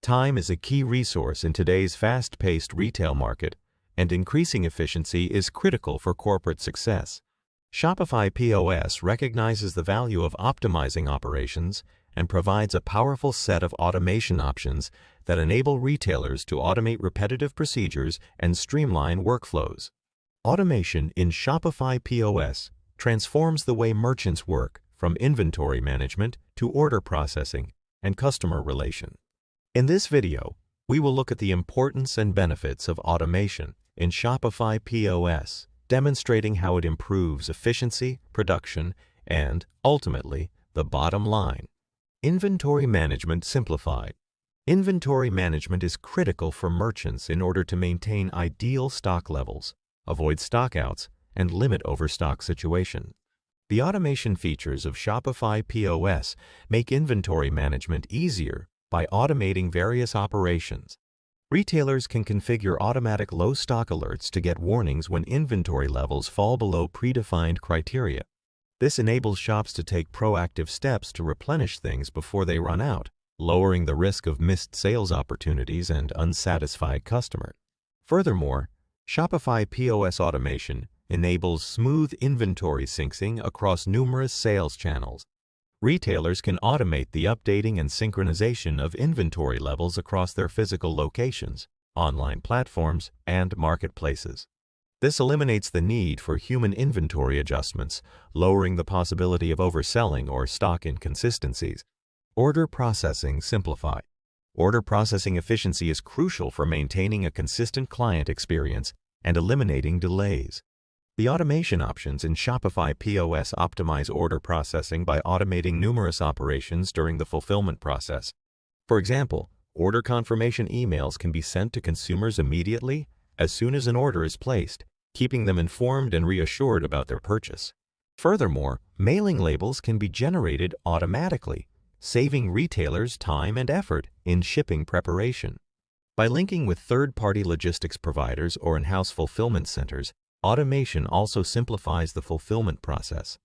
Time is a key resource in today's fast-paced retail market, and increasing efficiency is critical for corporate success. Shopify POS recognizes the value of optimizing operations and provides a powerful set of automation options that enable retailers to automate repetitive procedures and streamline workflows. Automation in Shopify POS transforms the way merchants work, from inventory management to order processing and customer relation. In this video, we will look at the importance and benefits of automation in Shopify POS, demonstrating how it improves efficiency, production, and, ultimately, the bottom line. Inventory Management Simplified. Inventory management is critical for merchants in order to maintain ideal stock levels, avoid stockouts, and limit overstock situations. The automation features of Shopify POS make inventory management easier by automating various operations. Retailers can configure automatic low stock alerts to get warnings when inventory levels fall below predefined criteria. This enables shops to take proactive steps to replenish things before they run out, lowering the risk of missed sales opportunities and unsatisfied customers. Furthermore, Shopify POS automation enables smooth inventory syncing across numerous sales channels. Retailers can automate the updating and synchronization of inventory levels across their physical locations, online platforms, and marketplaces. This eliminates the need for human inventory adjustments, lowering the possibility of overselling or stock inconsistencies. Order Processing Simplified. Order processing efficiency is crucial for maintaining a consistent client experience and eliminating delays. The automation options in Shopify POS optimize order processing by automating numerous operations during the fulfillment process. For example, order confirmation emails can be sent to consumers immediately as soon as an order is placed, keeping them informed and reassured about their purchase. Furthermore, mailing labels can be generated automatically, saving retailers time and effort in shipping preparation. By linking with third-party logistics providers or in-house fulfillment centers, automation also simplifies the fulfillment process.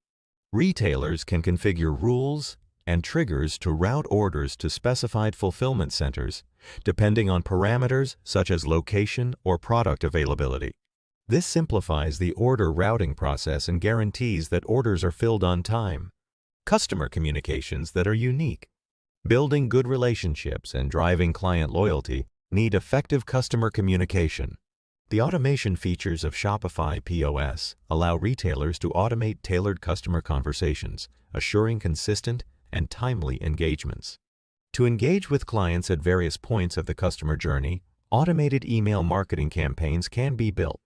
Retailers can configure rules and triggers to route orders to specified fulfillment centers, depending on parameters such as location or product availability. This simplifies the order routing process and guarantees that orders are filled on time. Customer communications that are unique. Building good relationships and driving client loyalty need effective customer communication. The automation features of Shopify POS allow retailers to automate tailored customer conversations, assuring consistent and timely engagements. To engage with clients at various points of the customer journey, automated email marketing campaigns can be built.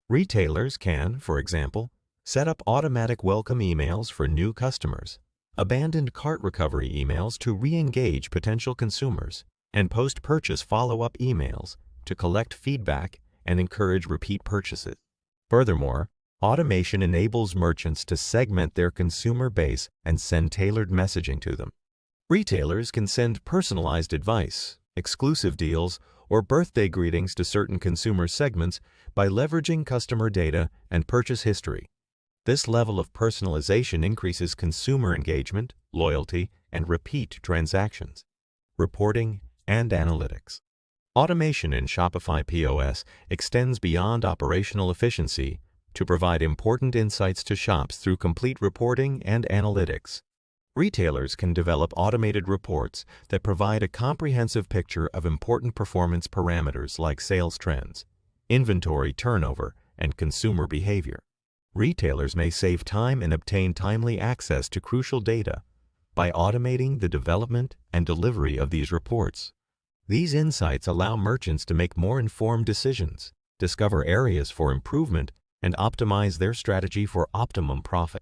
Retailers can, for example, set up automatic welcome emails for new customers, abandoned cart recovery emails to re-engage potential consumers, and post-purchase follow-up emails to collect feedback and encourage repeat purchases. Furthermore, automation enables merchants to segment their consumer base and send tailored messaging to them. Retailers can send personalized advice, exclusive deals, or birthday greetings to certain consumer segments by leveraging customer data and purchase history. This level of personalization increases consumer engagement, loyalty, and repeat transactions. Reporting and analytics. Automation in Shopify POS extends beyond operational efficiency to provide important insights to shops through complete reporting and analytics. Retailers can develop automated reports that provide a comprehensive picture of important performance parameters like sales trends, inventory turnover, and consumer behavior. Retailers may save time and obtain timely access to crucial data by automating the development and delivery of these reports. These insights allow merchants to make more informed decisions, discover areas for improvement, and optimize their strategy for optimum profit.